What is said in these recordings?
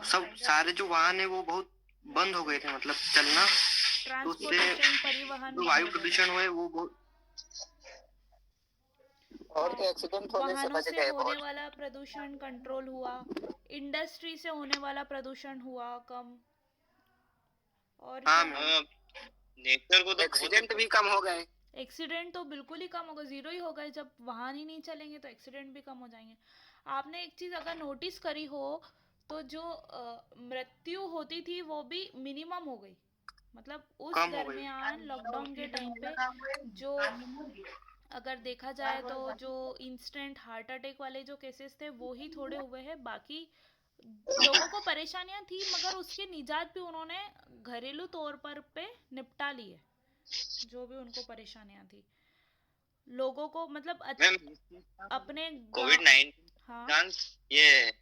सब सारे जो वाहन है वो बहुत बंद हो गए थे, मतलब चलना, तो उससे ट्रांसपोर्टेशन परिवहन जो बंद वायु हो गए थे। प्रदूषण हुए वो बहुत। और हाँ, तो एक्सीडेंट होने से वाहनों बच से गए होने बहुत। वाला प्रदूषण कंट्रोल हुआ, इंडस्ट्री से होने वाला प्रदूषण हुआ कम। और हाँ क्या है, मैम। नेचर को तो एक्सीडेंट भी कम हो गए। एक्सीडेंट तो बिल्कुल ही कम होगा, जीरो ही होगा। जब वाहन ही नहीं चलेंगे तो एक्सीडेंट भी कम हो जाएंगे। आपने एक चीज अगर नोटिस करी हो तो जो मृत्यु होती थी वो भी मिनिमम हो गई। मतलब उस कम हो गई। दरमियान लॉकडाउन के टाइम पे जो, अगर देखा जाए तो जो इंस्टेंट हार्ट अटैक वाले जो केसेस थे वो ही थोड़े हुए हैं। बाकी लोगों को परेशानियां थी मगर उसके निजात भी उन्होंने घरेलू तौर पर पे निपटा ली है। जो भी उनको परेशानियां थी, लोगों को मतलब मैम अपने कोविड गाँव। 19 हाँ, चांस ये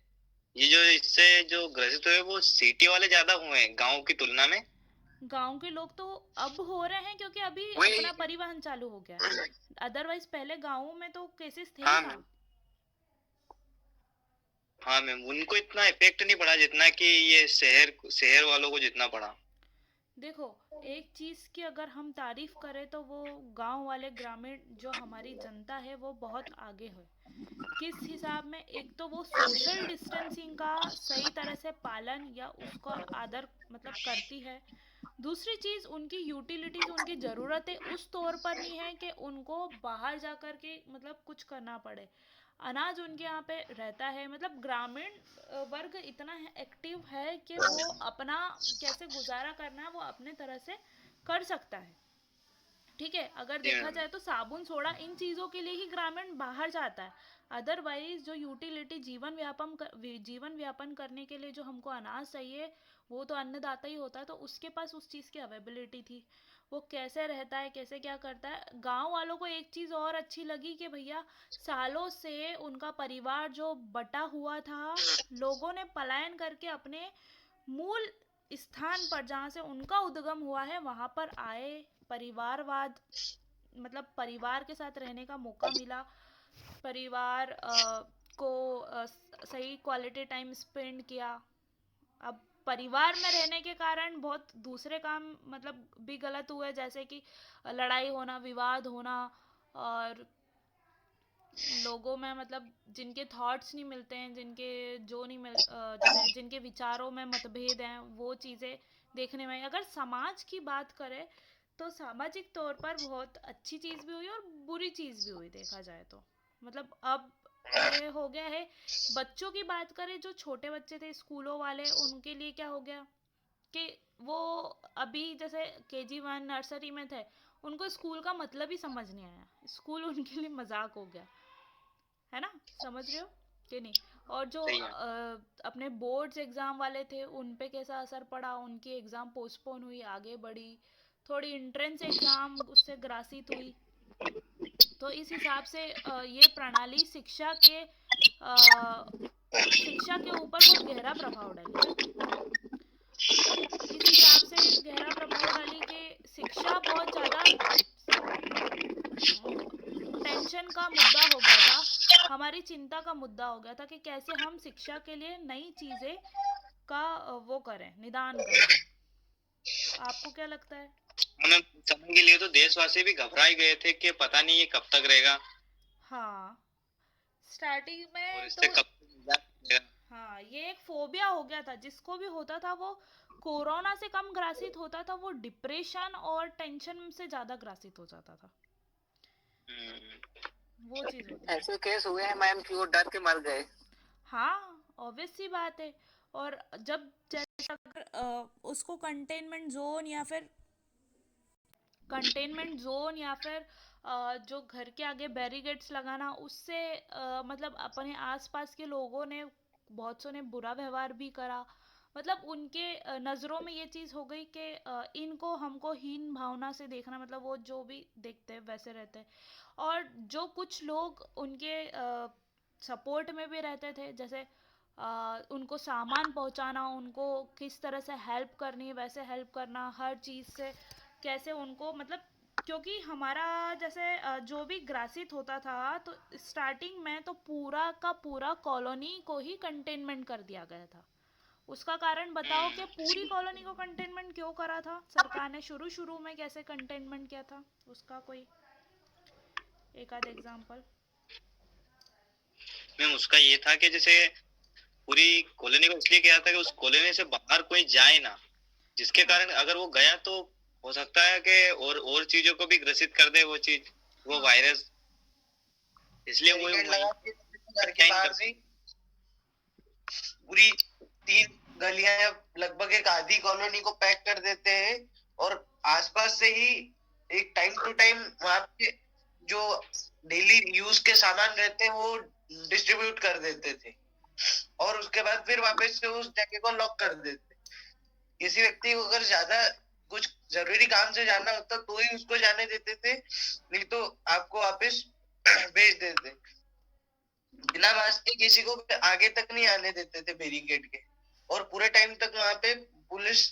जो इससे जो ग्रसित हुए वो सिटी वाले ज्यादा हुए हैं गांव की तुलना में। गांव के लोग तो अब हो रहे हैं क्योंकि अभी वही। अपना परिवहन चालू हो गया है। अदरवाइज पहले गाँवों में तो केसेस थे ही हाँ कहाँ। मैम। हाँ मैम, उनको इतना इफेक्ट नहीं पड़ा जितना कि ये शहर शहर वालों को जितना पड़ा। देखो, एक चीज की अगर हम तारीफ करें तो वो गांव वाले, ग्रामीण जो हमारी जनता है वो बहुत आगे है। किस हिसाब में, एक तो वो सोशल डिस्टेंसिंग का सही तरह से पालन या उसका आदर मतलब करती है। दूसरी चीज, उनकी यूटिलिटीज, उनकी ज़रूरतें उस तौर पर नहीं है कि उनको बाहर जा कर के मतलब कुछ करना पड़े। अनाज उनके यहाँ पे रहता है। मतलब ग्रामीण वर्ग इतना एक्टिव है कि वो अपना कैसे गुजारा करना है वो अपने तरह से कर सकता है। ठीक है, अगर जी देखा मैम। जाए तो साबुन सोडा इन चीज़ों के लिए ही ग्रामीण बाहर जाता है। अदरवाइज जो यूटिलिटी, जीवन व्यापन करने के लिए जो हमको अनाज चाहिए वो तो अन्नदाता ही होता है, तो उसके पास उस चीज़ की अवेबिलिटी थी। वो कैसे रहता है, कैसे क्या करता है। गांव वालों को एक चीज़ और अच्छी लगी कि भैया सालों से उनका परिवार जो बटा हुआ था, लोगों ने पलायन करके अपने मूल स्थान पर जहाँ से उनका उद्गम हुआ है वहाँ पर आए। परिवारवाद, मतलब परिवार के साथ रहने का मौका मिला। परिवार को सही क्वालिटी टाइम स्पेंड किया। अब परिवार में रहने के कारण बहुत दूसरे काम मतलब भी गलत हुए, जैसे कि लड़ाई होना, विवाद होना, और लोगों में मतलब जिनके थॉट्स नहीं मिलते हैं, जिनके जो नहीं जैसे जिनके विचारों में मतभेद हैं, वो चीज़ें देखने में। अगर समाज की बात करें तो सामाजिक तौर पर बहुत अच्छी चीज़ भी हुई और बुरी चीज़ भी हुई, देखा जाए तो। मतलब अब ये हो गया है। बच्चों की बात करें, जो छोटे बच्चे थे स्कूलों वाले, उनके लिए क्या हो गया कि वो अभी जैसे KG 1 नर्सरी में थे, उनको स्कूल का मतलब ही समझ नहीं आया। स्कूल उनके लिए मजाक हो गया, है ना। समझ रहे हो कि नहीं। और जो सही है। अपने बोर्ड्स एग्ज़ाम वाले थे उन पे कैसा असर पड़ा, उनकी एग्ज़ाम पोस्टपोन हुई, आगे बढ़ी। थोड़ी इंट्रेंस एग्ज़ाम उससे ग्रासित हुई। तो इस हिसाब से ये प्रणाली शिक्षा के ऊपर बहुत गहरा प्रभाव डाली। इस हिसाब से गहरा प्रभाव डाली कि शिक्षा बहुत ज़्यादा टेंशन का मुद्दा हो गया था, हमारी चिंता का मुद्दा हो गया था कि कैसे हम शिक्षा के लिए नई चीज़ें का वो करें, निदान करें। आपको क्या लगता है? मैम समय के लिए तो देशवासी भी घबरा ही गए थे कि पता नहीं ये कब तक रहेगा हाँ, स्टार्टिंग और में इससे तो कब तक निजात मिलेगा। हाँ, ये एक फोबिया हो गया था। जिसको भी होता था वो कोरोना से कम ग्रासित होता था, वो डिप्रेशन और टेंशन से ज़्यादा ग्रासित हो जाता था। वो चीज़ होती थी। ऐसे केस हुए हैं मैम कि वो डर के मर गए। हाँ, ऑब्वियस सी बात है। और जब जैसे अगर उसको कंटेनमेंट जोन या फिर जो घर के आगे बैरिकेड्स लगाना, उससे मतलब अपने आसपास के लोगों ने, बहुत सौ ने बुरा व्यवहार भी करा। मतलब उनके नज़रों में ये चीज़ हो गई कि इनको हमको हीन भावना से देखना, मतलब वो जो भी देखते हैं वैसे रहते हैं। और जो कुछ लोग उनके सपोर्ट में भी रहते थे, जैसे उनको सामान पहुंचाना, उनको किस तरह से हेल्प करनी है वैसे हेल्प करना, हर चीज़ से कैसे उनको मतलब, क्योंकि हमारा जैसे जो भी ग्रासित होता था तो स्टार्टिंग में तो पूरा का पूरा कॉलोनी को ही कंटेनमेंट कर दिया गया था। उसका कारण बताओ कि पूरी कॉलोनी को कंटेनमेंट क्यों करा था सरकार ने, शुरू में कैसे कंटेनमेंट किया था, उसका कोई एक आध एग्जांपल। मैम उसका ये था कि जैसे पूरी कॉलोनी को इसलिए किया था कि उस कॉलोनी से बाहर कोई जाए ना, जिसके कारण अगर वो गया तो हो सकता है कि और चीजों को भी ग्रसित कर दे वो चीज, वो हाँ वायरस, इसलिए वो बैरिकेड वही लगा के घर के बाहर से पूरी 3 गलियां या लगभग एक आधी कॉलोनी को पैक कर देते हैं और आसपास से ही एक टाइम टू टाइम वहां पे जो डेली यूज के सामान रहते हैं वो डिस्ट्रीब्यूट कर देते थे और उसके बाद फिर वापस से उस जगह को लॉक कर देते। किसी व्यक्ति को अगर ज्यादा कुछ जरूरी काम से जाना होता तो ही उसको जाने देते थे, नहीं तो आपको वापस भेज देते। बिना मास्क के किसी को भी आगे तक नहीं आने देते थे बैरिकेड के, और पूरे टाइम तक वहां पे पुलिस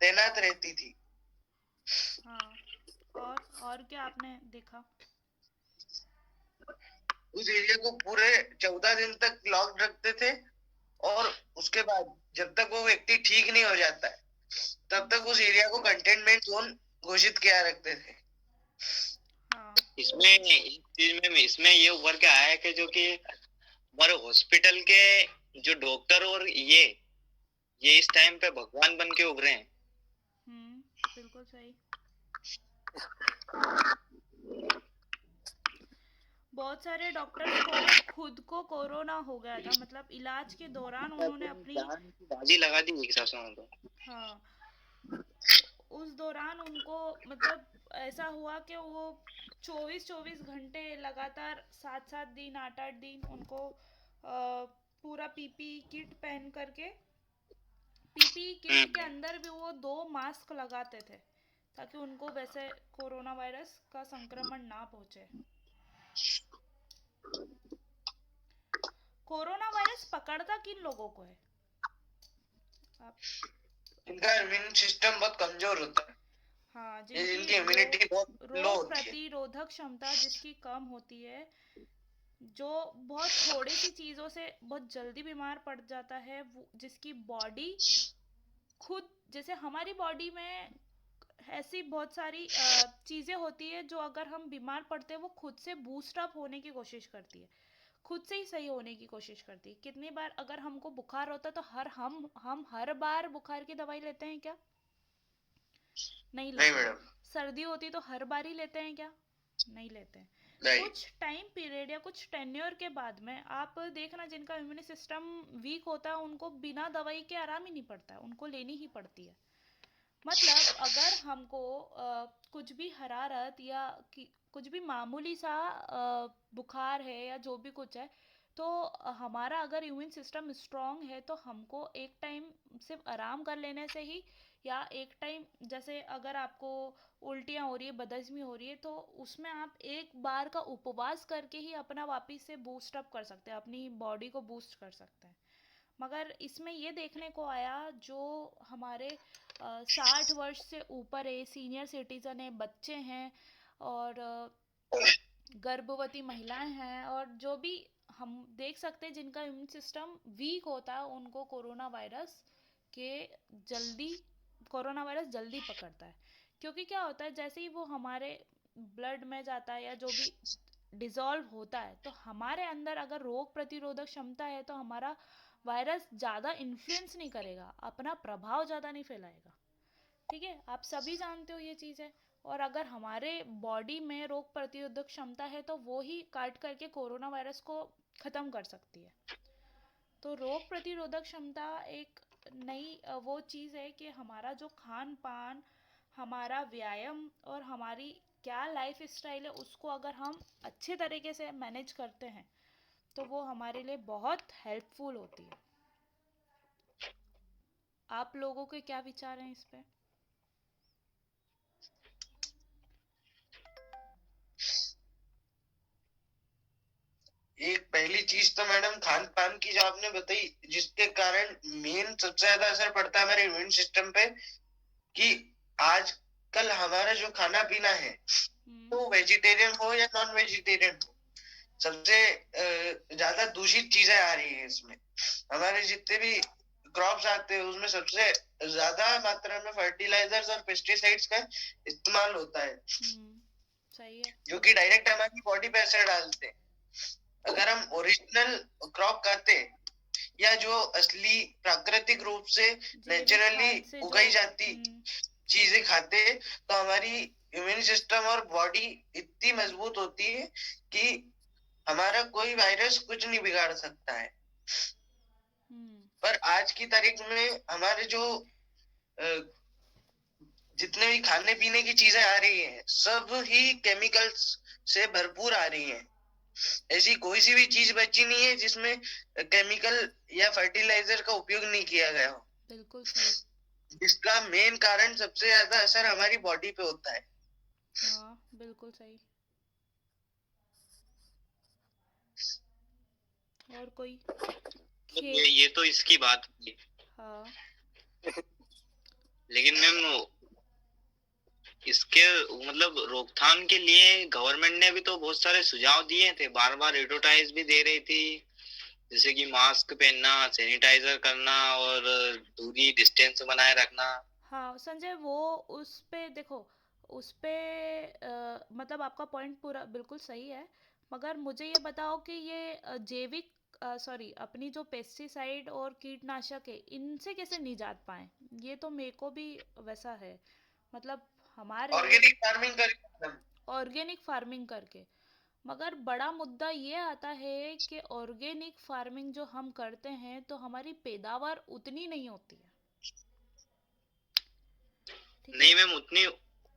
तैनात रहती थी। हाँ और क्या आपने देखा? उस एरिया को पूरे 14 दिन तक लॉक रखते थे और उसके बाद जब तक वो व्यक्ति ठीक नहीं हो जाता है तब तक उस एरिया को कंटेनमेंट जोन घोषित किया रखते थे। हाँ इसमें एक चीज में इसमें ये उभर के आया है कि जो कि हमारे हॉस्पिटल के जो डॉक्टर और ये इस टाइम पे भगवान बन के उभरे हैं। बिल्कुल सही। बहुत सारे डॉक्टर्स को खुद को कोरोना हो गया था, मतलब इलाज के दौरान उन्होंने अपनी जान की बाजी लगा दी एक हिसाब से तो। हाँ उस दौरान उनको मतलब ऐसा हुआ कि वो 24 घंटे लगातार 7 दिन 8 दिन उनको पूरा पीपी किट पहन करके, पीपी किट के अंदर भी वो 2 मास्क लगाते थे ताकि उनको वैसे कोरोना वायरस का संक्रमण ना पहुंचे। कोरोना वायरस पकड़ता किन लोगों को है? इनका इम्यून सिस्टम बहुत कमजोर होता है। हाँ जिनकी इम्यूनिटी बहुत लो रोग होती है, प्रतिरोधक क्षमता जिसकी कम होती है, जो बहुत थोड़ी सी चीजों से बहुत जल्दी बीमार पड़ जाता है, जिसकी बॉडी खुद, जैसे हमारी बॉडी में ऐसी बहुत सारी चीजें होती है जो अगर हम बीमार पड़ते हैं वो खुद से बूस्ट अप होने की कोशिश करती है, खुद से ही सही होने की कोशिश करती है। कितनी बार अगर हमको बुखार होता है तो हम हर बार बुखार की दवाई लेते हैं क्या? नहीं लेते। मैडम। सर्दी होती तो हर बार ही लेते हैं क्या? नहीं लेते हैं। कुछ टाइम पीरियड या कुछ टेन्योर के बाद में आप देखना जिनका इम्यून सिस्टम वीक होता है उनको बिना दवाई के आराम ही नहीं पड़ता है, उनको लेनी ही पड़ती है। मतलब अगर हमको कुछ भी हरारत या कुछ भी मामूली सा बुखार है या जो भी कुछ है, तो हमारा अगर इम्यून सिस्टम स्ट्रांग है तो हमको एक टाइम सिर्फ आराम कर लेने से ही, या एक टाइम जैसे अगर आपको उल्टियाँ हो रही है, बदहजमी हो रही है, तो उसमें आप एक बार का उपवास करके ही अपना वापस से बूस्ट अप कर सकते हैं, अपनी बॉडी को बूस्ट कर सकते हैं। मगर इसमें ये देखने को आया जो हमारे 60 वर्ष से ऊपर है, सीनियर सिटीजन है, बच्चे हैं और गर्भवती महिलाएं हैं, और जो भी हम देख सकते हैं जिनका इम्यून सिस्टम वीक होता है उनको कोरोना वायरस जल्दी पकड़ता है। क्योंकि क्या होता है, जैसे ही वो हमारे ब्लड में जाता है या जो भी डिसॉल्व होता है, तो हमारे अंदर अगर रोग प्रतिरोधक क्षमता है तो हमारा वायरस ज़्यादा इन्फ्लुएंस नहीं करेगा, अपना प्रभाव ज़्यादा नहीं फैलाएगा। ठीक है, आप सभी जानते हो ये चीज़ है। और अगर हमारे बॉडी में रोग प्रतिरोधक क्षमता है तो वो ही काट करके कोरोना वायरस को ख़त्म कर सकती है। तो रोग प्रतिरोधक क्षमता एक नई वो चीज़ है कि हमारा जो खान पान, हमारा व्यायाम और हमारी क्या लाइफ स्टाइल है उसको अगर हम अच्छे तरीके से मैनेज करते हैं तो वो हमारे लिए बहुत हेल्पफुल होती है। आप लोगों के क्या विचार हैं इस पे? एक पहली चीज तो मैडम खान पान की जो आपने बताई, जिसके कारण मेन सबसे ज्यादा असर पड़ता है हमारे इम्यून सिस्टम पे, कि आजकल हमारा जो खाना पीना है तो वेजिटेरियन हो या नॉन वेजिटेरियन हो, सबसे ज्यादा दूषित चीजें आ रही है इसमें। हमारे जितने भी क्रॉप्स आते हैं उसमें सबसे ज्यादा मात्रा में फर्टिलाइजर्स और पेस्टिसाइड्स का इस्तेमाल होता है, सही है। जो कि डायरेक्ट हमारी बॉडी पे असर डालते हैं। अगर हम ओरिजिनल क्रॉप खाते या जो असली प्राकृतिक रूप से नेचुरली खाद से उगाई जो जाती चीजें खाते तो हमारी इम्यून सिस्टम और बॉडी इतनी मजबूत होती है कि हमारा कोई वायरस कुछ नहीं बिगाड़ सकता है। पर आज की तारीख में हमारे जो जितने भी खाने पीने की चीजें आ रही हैं सब ही केमिकल्स से भरपूर आ रही हैं। ऐसी कोई सी भी चीज बची नहीं है जिसमें केमिकल या फर्टिलाइजर का उपयोग नहीं किया गया हो। बिल्कुल सही। जिसका मेन कारण सबसे ज्यादा असर हमारी बॉडी पे होता है। हाँ बिल्कुल सही। और कोई ये तो इसकी बात हुई। हाँ लेकिन मैम इसके मतलब रोकथाम के लिए गवर्नमेंट ने भी तो बहुत सारे सुझाव दिए थे, बार बार एडवर्टाइज भी दे रही थी, जैसे कि मास्क पहनना, सैनिटाइजर करना और दूरी डिस्टेंस बनाए रखना। हाँ संजय, वो उस पे देखो, उस पे मतलब आपका पॉइंट पूरा बिल्कुल सही है, मगर मुझे ये बताओ कि ये जैविक सॉरी अपनी जो पेस्टिसाइड और कीटनाशक है इनसे कैसे निजात पाए, ये तो मेरे को भी वैसा है, मतलब हमारे ऑर्गेनिक फार्मिंग करके। मगर बड़ा मुद्दा ये आता है कि ऑर्गेनिक फार्मिंग जो हम करते हैं तो हमारी पैदावार उतनी नहीं होती है। नहीं मैम, उतनी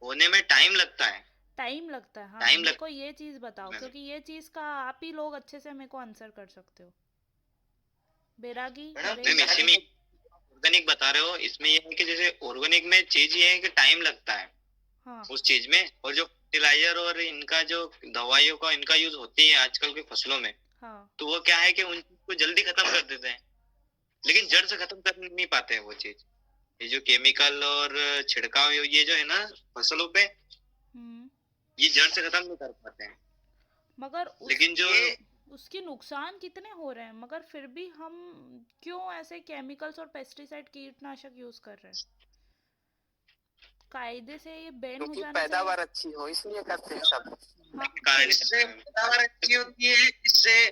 होने में टाइम लगता है। टाइम लगता है, हाँ टाइम मेरे को ये चीज बताओ, मैम क्योंकि ये चीज का आप ही लोग अच्छे से मेरे को आंसर कर सकते हो। बैरागी मैम नरेश। इसी में ऑर्गेनिक बता रहे हो, इसमें ये है कि जैसे ऑर्गेनिक में चीज ये है कि टाइम लगता है हाँ उस चीज में, और जो फर्टिलाइजर और इनका जो दवाइयों का इनका यूज होती है आजकल के फसलों में, हाँ तो वो क्या है कि उन चीज को जल्दी खत्म कर देते हैं, लेकिन जड़ से खत्म कर नहीं पाते हैं वो चीज। ये जो केमिकल और छिड़काव ये जो है ना फसलों पे, ये जड़ से खत्म नहीं कर पाते हैं। मगर लेकिन जो उसके नुकसान कितने हो रहे हैं, मगर फिर भी हम क्यों ऐसे केमिकल्स और पेस्टिसाइड कीटनाशक यूज कर रहे हैं? कायदे से ये बैन हो जाना चाहिए। पैदावार अच्छी हो इसलिए करते हैं सब। इससे पैदावार अच्छी होती है, इससे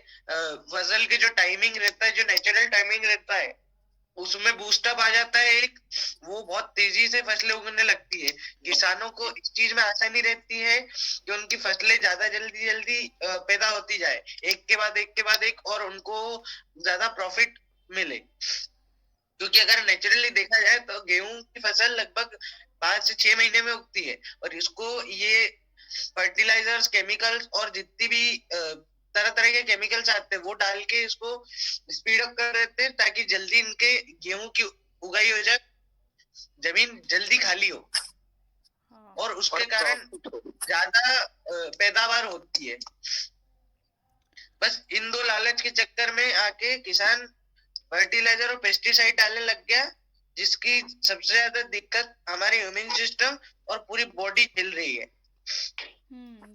फसल के जो टाइमिंग रहता है, जो नेचुरल टाइमिंग रहता है उसमें बूस्टअप आ जाता है एक, वो बहुत तेजी से फसलें उगने लगती है। किसानों को इस चीज में आसानी रहती है कि उनकी फसलें ज्यादा जल्दी जल्दी पैदा होती जाए, एक के बाद एक के बाद एक, और उनको ज्यादा प्रॉफिट मिले। क्योंकि अगर नेचुरली देखा जाए तो गेहूं की फसल लगभग 5 से 6 महीने में उगती है, और इसको ये फर्टिलाइजर्स, केमिकल्स और जितनी भी तरह तरह के केमिकल्स आते हैं वो डाल के इसको स्पीड अप कर देते हैं ताकि जल्दी इनके गेहूं की उगाई हो जाए, जमीन जल्दी खाली हो, और उसके कारण ज्यादा पैदावार होती है। बस इन दो लालच के चक्कर में आके किसान फर्टिलाइजर और पेस्टिसाइड डालने लग गया, जिसकी सबसे ज्यादा दिक्कत हमारे इम्यून सिस्टम और पूरी बॉडी झेल रही है।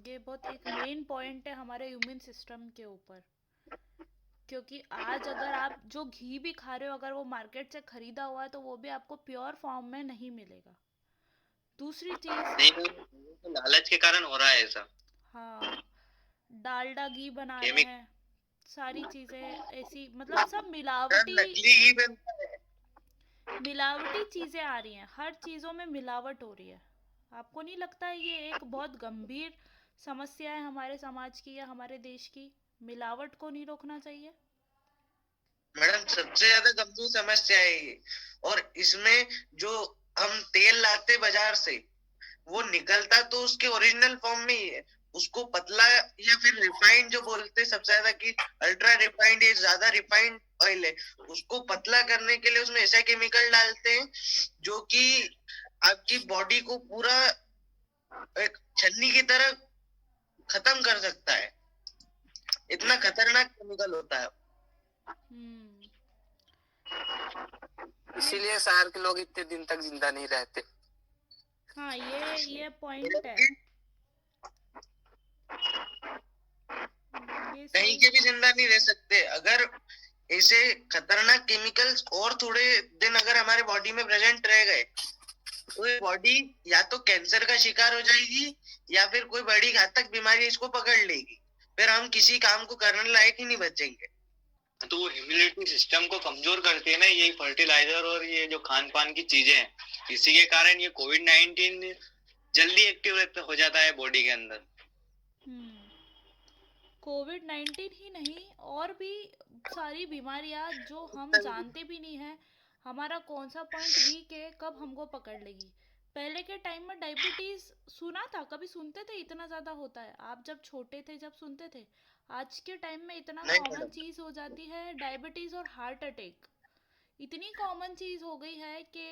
ये बहुत एक मेन पॉइंट है हमारे इम्यून सिस्टम के ऊपर, क्योंकि आज अगर आप जो घी भी खा रहे हो, अगर वो मार्केट से खरीदा हुआ है तो वो भी आपको प्योर फॉर्म में नहीं मिलेगा। दूसरी चीज, तो लालच के कारण हो रहा है ऐसा। हाँ डालडा घी बना रहे हैं, सारी चीजें ऐसी, मतलब सब मिलावटी चीजें आ रही हैं, हर चीजों में मिलावट हो रही है। आपको नहीं लगता ये एक बहुत गंभीर समस्या है हमारे समाज की या हमारे देश की? मिलावट को नहीं रोकना चाहिए? मैडम सबसे ज्यादा गंभीर समस्या है ये, और इसमें जो हम तेल लाते बाजार से वो निकलता तो उसके ओरिजिनल फॉर्म में ही है, उसको पतला या फिर रिफाइंड जो बोलते हैं सबसे ज्यादा कि अल्ट्रा रिफाइंड या ज्यादा रिफाइंड ऑयल है, उसको पतला करने के लिए उसमें ऐसा केमिकल डालते हैं जो कि आपकी बॉडी को पूरा एक छन्नी की तरह खत्म कर सकता है। इतना खतरनाक केमिकल होता है। इसीलिए शहर के लोग इतने दिन तक जिंदा नहीं रहते। हाँ ये पॉइंट है। कहीं के भी जिंदा नहीं रह सकते। अगर ऐसे खतरनाक केमिकल्स और थोड़े दिन अगर हमारे बॉडी में प्रेजेंट रह गए तो ये बॉडी या तो कैंसर का शिकार हो जाएगी या फिर कोई बड़ी घातक बीमारी इसको पकड़ लेगी, फिर हम किसी काम को करने लायक ही नहीं बचेंगे। तो वो इम्यूनिटी सिस्टम को कमजोर करती है ना, ये फर्टिलाइजर और ये जो खान पान की चीजें हैं, इसी के कारण ये कोविड-19 जल्दी एक्टिव हो जाता है बॉडी के अंदर। कोविड-19 ही नहीं, और भी सारी बीमारियां जो हम जानते भी नहीं है हमारा कौन सा पॉइंट वीक है, कब हमको पकड़ लेगी। पहले के टाइम में डायबिटीज सुना था, कभी सुनते थे इतना ज्यादा होता है? आप जब छोटे थे जब सुनते थे? आज के टाइम में इतना नहीं कॉमन मैडम, चीज हो जाती है डायबिटीज और हार्ट अटैक। इतनी कॉमन चीज हो गई है कि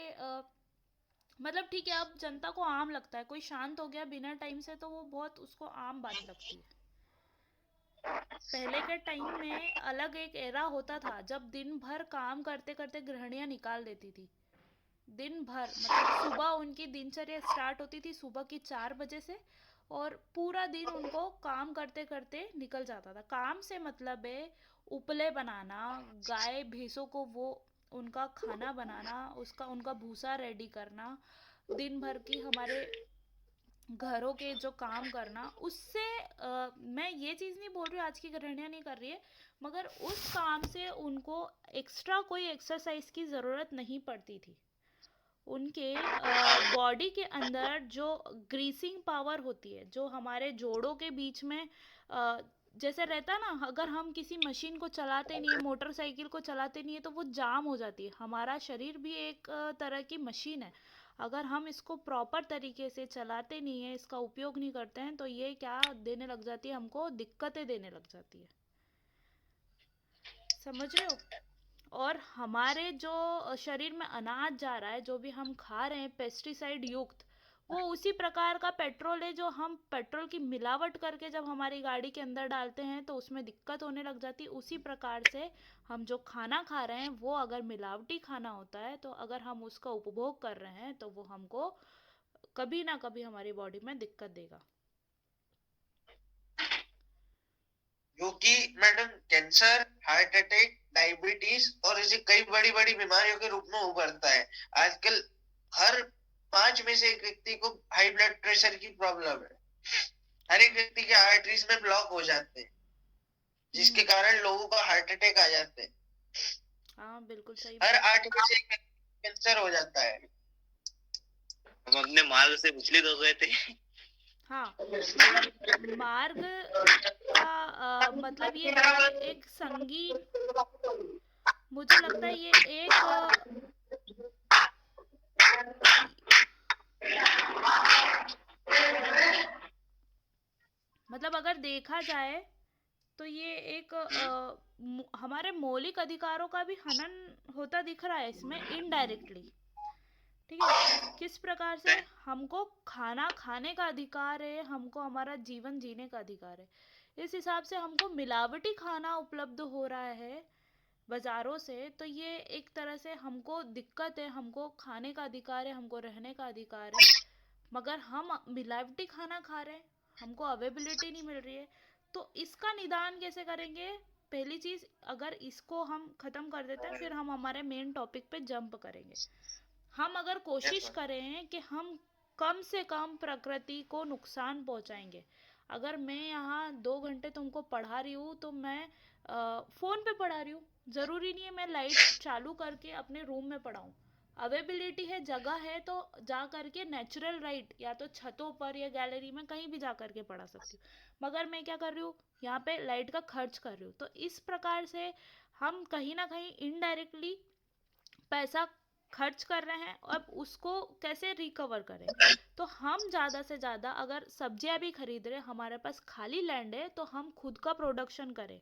मतलब ठीक है, अब जनता को आम लगता है। कोई शांत हो गया बिना टाइम से तो वो बहुत उसको आम बात लगती है। पहले के टाइम में अलग एक एरा होता था जब दिन भर काम करते करते गृहिणियां निकाल देती थी। दिन भर मतलब सुबह उनकी दिनचर्या स्टार्ट होती थी सुबह की 4 बजे से, और पूरा दिन उनको काम करते करते निकल जाता था। काम से मतलब है उपले बनाना, गाय भैंसों को वो उनका खाना बनाना, उसका उनका भूसा रेडी करना, दिन भर की हमारे घरों के जो काम करना। उससे मैं ये चीज़ नहीं बोल रही हूँ आज की गृहिणियाँ नहीं कर रही है, मगर उस काम से उनको एक्स्ट्रा कोई एक्सरसाइज की ज़रूरत नहीं पड़ती थी। उनके बॉडी के अंदर जो ग्रीसिंग पावर होती है, जो हमारे जोड़ों के बीच में जैसे रहता ना, अगर हम किसी मशीन को चलाते नहीं है, मोटरसाइकिल को चलाते नहीं है तो वो जाम हो जाती है। हमारा शरीर भी एक तरह की मशीन है। अगर हम इसको प्रॉपर तरीके से चलाते नहीं है, इसका उपयोग नहीं करते हैं, तो ये क्या देने लग जाती है, हमको दिक्कतें देने लग जाती है। समझ रहे हो? और हमारे जो शरीर में अनाज जा रहा है, जो भी हम खा रहे हैं पेस्टिसाइड युक्त, वो उसी प्रकार का पेट्रोल है जो हम पेट्रोल की मिलावट करके जब हमारी गाड़ी के अंदर डालते हैं तो उसमें दिक्कत होने लग जाती है। उसी प्रकार से हम जो खाना खा रहे हैं वो अगर मिलावटी खाना होता है तो अगर हम उसका उपभोग कर रहे हैं तो वो हमको कभी ना कभी हमारी बॉडी में दिक्कत देगा। जो कि madam cancer, heart attack, diabetes और ऐसी कई बड़ी बड़ी बीमारियों के रूप में उभरता है। आजकल हर 5 में से एक व्यक्ति को हाई ब्लड प्रेशर की प्रॉब्लम है। हर एक व्यक्ति के आर्टरीज में ब्लॉक हो जाते हैं जिसके कारण लोगों को हार्ट अटैक आ जाते हैं। हाँ बिल्कुल सही हर बात। 8 में से एक व्यक्ति कैंसर हो जाता है। हम अपने मार्ग से विचलित हो गए थे। हाँ मतलब मार्ग का मतलब ये है कि एक संगीत, मुझे लगता है ये एक मतलब अगर देखा जाए तो ये एक हमारे मौलिक अधिकारों का भी हनन होता दिख रहा है इसमें इनडायरेक्टली। ठीक है, किस प्रकार से हमको खाना खाने का अधिकार है, हमको हमारा जीवन जीने का अधिकार है। इस हिसाब से हमको मिलावटी खाना उपलब्ध हो रहा है बाजारों से, तो ये एक तरह से हमको दिक्कत है। हमको खाने का अधिकार है, हमको रहने का अधिकार है, मगर हम मिलावटी खाना खा रहे हैं, हमको अवेबिलिटी नहीं मिल रही है। तो इसका निदान कैसे करेंगे? पहली चीज, अगर इसको हम खत्म कर देते हैं फिर हम हमारे मेन टॉपिक पे जंप करेंगे। हम अगर कोशिश करें कि हम कम से कम प्रकृति को नुकसान पहुंचाएंगे। अगर मैं यहाँ 2 घंटे तुमको पढ़ा रही हूँ तो मैं फोन पे पढ़ा रही हूँ, जरूरी नहीं है मैं लाइट चालू करके अपने रूम में पढ़ाऊँ। अवेबिलिटी है, जगह है, तो जा करके नेचुरल लाइट या तो छतों पर या गैलरी में कहीं भी जा करके पढ़ा सकती हूँ। मगर मैं क्या कर रही हूँ, यहाँ पे लाइट का खर्च कर रही हूँ। तो इस प्रकार से हम कहीं ना कहीं इनडायरेक्टली पैसा खर्च कर रहे हैं। अब उसको कैसे रिकवर करें? तो हम ज़्यादा से ज़्यादा अगर सब्जियां भी खरीद रहे, हमारे पास खाली लैंड है, तो हम खुद का प्रोडक्शन करें,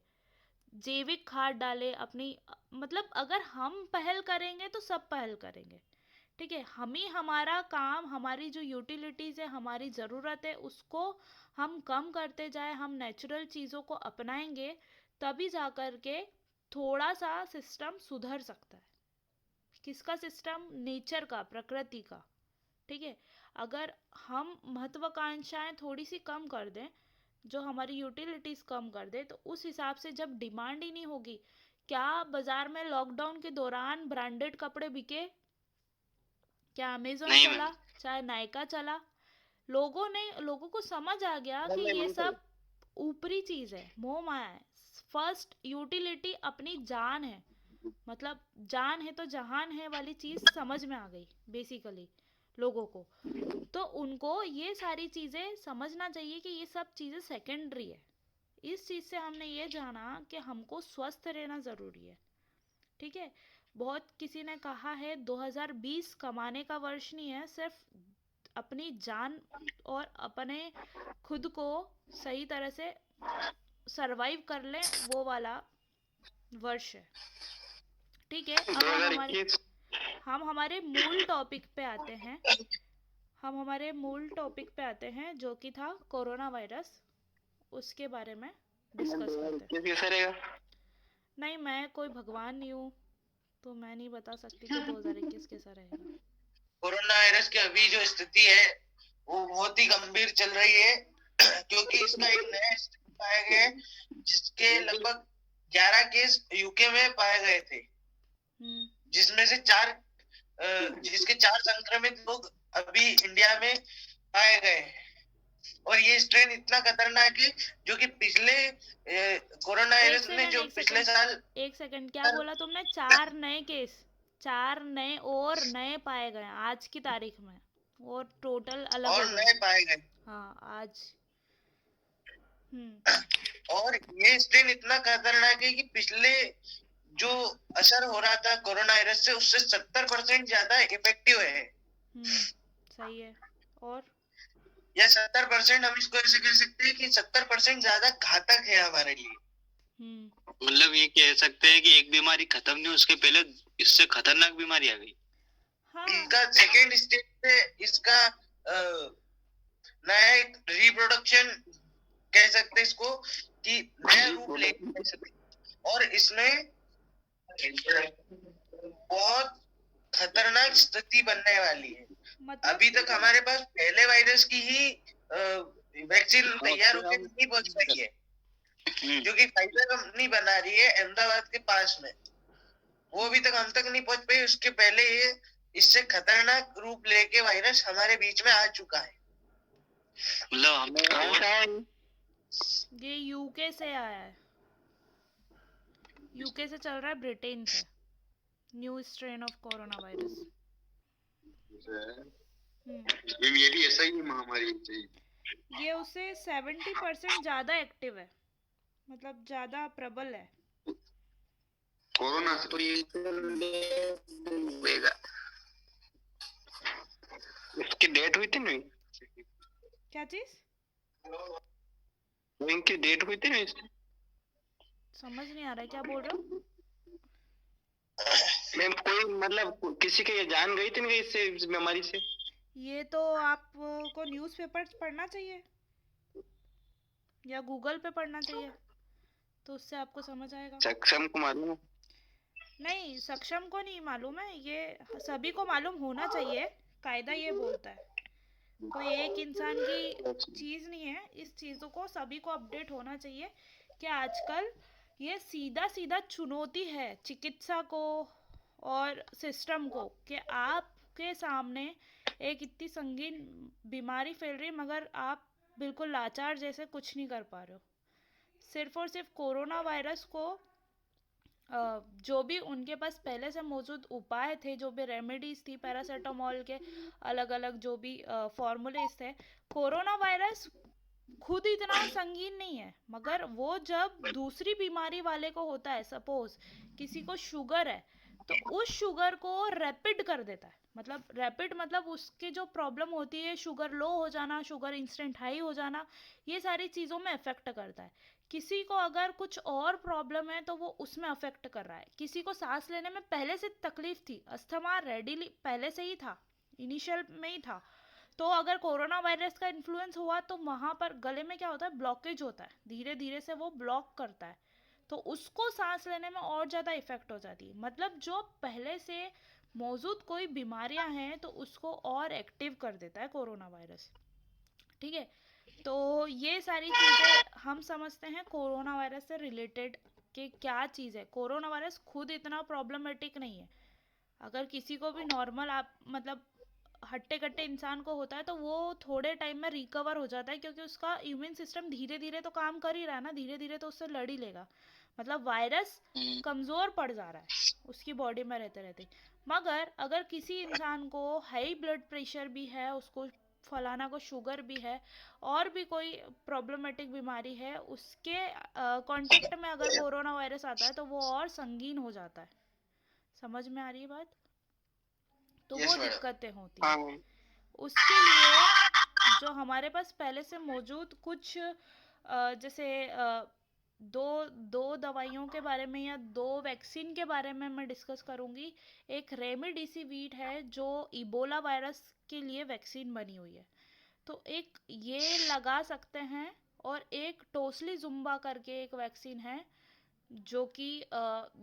जैविक खाद डालें अपनी। मतलब अगर हम पहल करेंगे तो सब पहल करेंगे। ठीक है, हम ही हमारा काम, हमारी जो यूटिलिटीज़ है, हमारी ज़रूरत है, उसको हम कम करते जाए, हम नेचुरल चीज़ों को अपनाएंगे, तभी जा कर के थोड़ा सा सिस्टम सुधर सकता है। किसका सिस्टम? नेचर का, प्रकृति का। ठीक है, अगर हम महत्वाकांक्षाएं थोड़ी सी कम कर दें, जो हमारी यूटिलिटीज कम कर दे, तो उस हिसाब से जब डिमांड ही नहीं होगी क्या बाजार में लॉकडाउन के दौरान ब्रांडेड कपड़े बिके? क्या अमेजोन नहीं चला? मैम। चाहे नायका चला? लोगों को समझ आ गया कि नहीं ये मैम, सब ऊपरी चीज है, मोह माया है। फर्स्ट यूटिलिटी अपनी जान है, मतलब जान है तो जहान है वाली चीज समझ में आ गई बेसिकली लोगों को। तो उनको ये सारी चीजें समझना चाहिए कि ये सब चीजें सेकेंडरी है। इस चीज से हमने ये जाना कि हमको स्वस्थ रहना जरूरी है। ठीक है। बहुत किसी ने कहा है 2020 कमाने का वर्ष नहीं है, सिर्फ अपनी जान और अपने खुद को सही तरह से सरवाइव कर ले वो वाला वर्ष है। ठीक है। अब हम हमारे मूल टॉपिक पे आते हैं। जो कि था कोरोना वायरस। उसके बारे में डिस्कस करते हैं। कैसा रहेगा? नहीं, मैं कोई भगवान नहीं हूँ, तो मैं नहीं बता सकती कि 2021 कैसा रहेगा। कोरोना वायरस की अभी जो स्थिति है वो बहुत ही गंभीर चल रही है क्योंकि इसका एक नया स्ट्रेन पाया गया है जिसके लगभग 11 केस यूके में पाए गए थे, जिसमें से जिसके 4 संक्रमित लोग अभी इंडिया में पाए गए हैं। और ये स्ट्रेन इतना खतरनाक है जो कि पिछले कोरोना वायरस ने जो पिछले साल एक सेकंड, क्या बोला तुमने? 4 नए केस, 4 नए और नए पाए गए आज की तारीख में, और टोटल अलग और हो गए। नए पाए गए। हाँ, आज। और ये स्ट्रेन इतना खतरनाक है कि पिछले जो असर हो रहा था कोरोना वायरस से उससे 70% ज्यादा इफेक्टिव है। सही है। और या 70%, हम इसको ऐसे कह सकते हैं कि 70% ज्यादा घातक है हमारे लिए। मतलब ये कह सकते हैं कि एक बीमारी खत्म नहीं उसके पहले इससे खतरनाक बीमारी आ गई। हाँ। इसका सेकेंड स्टेज पे इसका नया एक रिप्रोडक्शन कह सकते हैं इसको, कि नया रूप ले सकते, और इसमें बहुत खतरनाक स्थिति बनने वाली है। अभी तक हमारे पास पहले वायरस की ही वैक्सीन तैयार होकर नहीं पहुंच पाई है, जो कि फाइजर कंपनी बना रही है अहमदाबाद के पास में। वो अभी तक हम तक नहीं पहुंच पाई, उसके पहले ये इससे खतरनाक रूप लेके वायरस हमारे बीच में आ चुका है। मतलब हमें ये यूके से आया है, यूके से चल रहा है, ब्रिटेन से। New strain of corona virus. ये भी ऐसा ही महामारी चाहिए। ये उससे 70% ज्यादा एक्टिव है, मतलब ज्यादा प्रबल है कोरोना से। तो ये होएगा। इसकी डेट हुई थी नहीं? क्या चीज? इनकी डेट हुई थी ना इसकी? समझ नहीं आ रहा है, क्या बोल रहे हो? मैम कोई मतलब किसी के ये जान गई थी नहीं इससे, इस बीमारी से? ये तो आपको न्यूज़पेपर पढ़ना चाहिए या गूगल पे पढ़ना चाहिए, तो उससे आपको समझ आएगा। सक्षम को मालूम है? नहीं, सक्षम को नहीं मालूम है, ये सभी को मालूम होना चाहिए। कायदा ये बोलता है, कोई एक इंसान की चीज नहीं है। इस चीजों को सभी को अपडेट होना चाहिए कि आजकल ये सीधा सीधा चुनौती है चिकित्सा को और सिस्टम को, कि आपके सामने एक इतनी संगीन बीमारी फैल रही है मगर आप बिल्कुल लाचार जैसे कुछ नहीं कर पा रहे हो। सिर्फ और सिर्फ कोरोना वायरस को जो भी उनके पास पहले से मौजूद उपाय थे, जो भी रेमेडीज थी, पैरासीटामोल के अलग अलग जो भी फॉर्मूलेज थे, कोरोना वायरस खुद इतना संगीन नहीं है, मगर वो जब दूसरी बीमारी वाले को होता है, सपोज किसी को शुगर है, तो उस शुगर को रैपिड कर देता है। मतलब रैपिड मतलब उसकी जो प्रॉब्लम होती है, शुगर लो हो जाना, शुगर इंस्टेंट हाई हो जाना, ये सारी चीज़ों में अफेक्ट करता है। किसी को अगर कुछ और प्रॉब्लम है तो वो उसमें अफेक्ट कर रहा है। किसी को सांस लेने में पहले से तकलीफ थी, अस्थमा रेडिली पहले से ही था, इनिशियल में ही था, तो अगर कोरोना वायरस का इन्फ्लुएंस हुआ तो वहाँ पर गले में क्या होता है, ब्लॉकेज होता है, धीरे धीरे से वो ब्लॉक करता है, तो उसको सांस लेने में और ज़्यादा इफेक्ट हो जाती है। मतलब जो पहले से मौजूद कोई बीमारियां हैं तो उसको और एक्टिव कर देता है कोरोना वायरस। ठीक है, तो ये सारी चीज़ें हम समझते हैं कोरोना वायरस से रिलेटेड कि क्या चीज़ है। कोरोना वायरस खुद इतना प्रॉब्लमेटिक नहीं है। अगर किसी को भी नॉर्मल आप मतलब हट्टे कट्टे इंसान को होता है तो वो थोड़े टाइम में रिकवर हो जाता है, क्योंकि उसका इम्यून सिस्टम धीरे धीरे तो काम कर ही रहा है ना, धीरे धीरे तो उससे लड़ ही लेगा। मतलब वायरस कमज़ोर पड़ जा रहा है उसकी बॉडी में रहते रहते। मगर अगर किसी इंसान को हाई ब्लड प्रेशर भी है, उसको फलाना को शुगर भी है, और भी कोई प्रॉब्लमेटिक बीमारी है, उसके कांटेक्ट में अगर कोरोना वायरस आता है तो वो और संगीन हो जाता है। समझ में आ रही है बात? तो यस वो मैडम। दिक्कतें होती हैं। हाँ उसके लिए जो हमारे पास पहले से मौजूद कुछ जैसे दो दो दवाइयों के बारे में या दो वैक्सीन के बारे में मैं डिस्कस करूंगी। एक रेमडेसिविर है जो इबोला वायरस के लिए वैक्सीन बनी हुई है, तो एक ये लगा सकते हैं। और एक टोस्लीजुम्बा करके एक वैक्सीन है, जो कि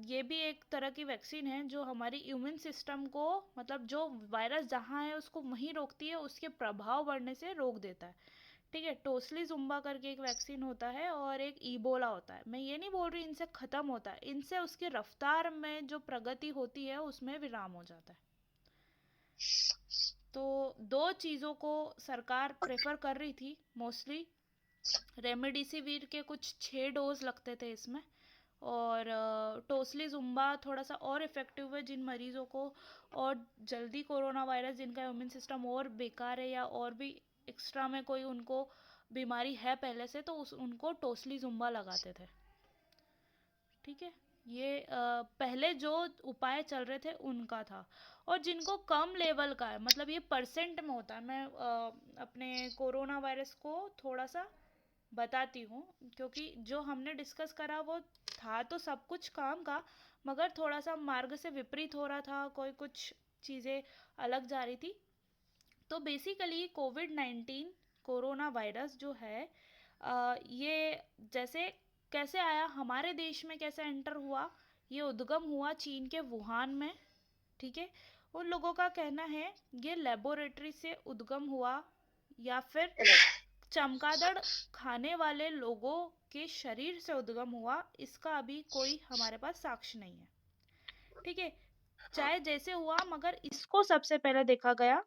ये भी एक तरह की वैक्सीन है जो हमारी इम्यून सिस्टम को, मतलब जो वायरस जहाँ है उसको वहीं रोकती है, उसके प्रभाव बढ़ने से रोक देता है। ठीक है, टोस्लीजुम्बा करके एक वैक्सीन होता है, और एक इबोला होता है। मैं ये नहीं बोल रही इनसे ख़त्म होता है, इनसे उसकी रफ्तार में जो प्रगति होती है उसमें विराम हो जाता है। तो दो चीज़ों को सरकार प्रेफर कर रही थी मोस्टली। रेमडेसिविर के कुछ 6 डोज लगते थे इसमें, और टोस्लीजुम्बा थोड़ा सा और इफ़ेक्टिव है जिन मरीज़ों को और जल्दी कोरोना वायरस, जिनका इम्यून सिस्टम और बेकार है या और भी एक्स्ट्रा में कोई उनको बीमारी है पहले से, तो उनको टोस्लीजुम्बा लगाते थे। ठीक है, ये पहले जो उपाय चल रहे थे उनका था। और जिनको कम लेवल का है, मतलब ये परसेंट में होता है, मैं अपने कोरोना वायरस को थोड़ा सा बताती हूँ, क्योंकि जो हमने डिस्कस करा वो था तो सब कुछ काम का, मगर थोड़ा सा मार्ग से विपरीत हो रहा था, कोई कुछ चीज़ें अलग जा रही थी। तो बेसिकली कोविड-19 कोरोना वायरस जो है, ये जैसे कैसे आया हमारे देश में, कैसे एंटर हुआ, ये उद्गम हुआ चीन के वुहान में। ठीक है, उन लोगों का कहना है ये लेबोरेटरी से उद्गम हुआ, या फिर चमगादड़ खाने वाले लोगों के शरीर से उद्गम हुआ, इसका अभी कोई हमारे पास साक्ष्य नहीं है। ठीक है, चाहे जैसे हुआ, मगर इसको सबसे पहले देखा गया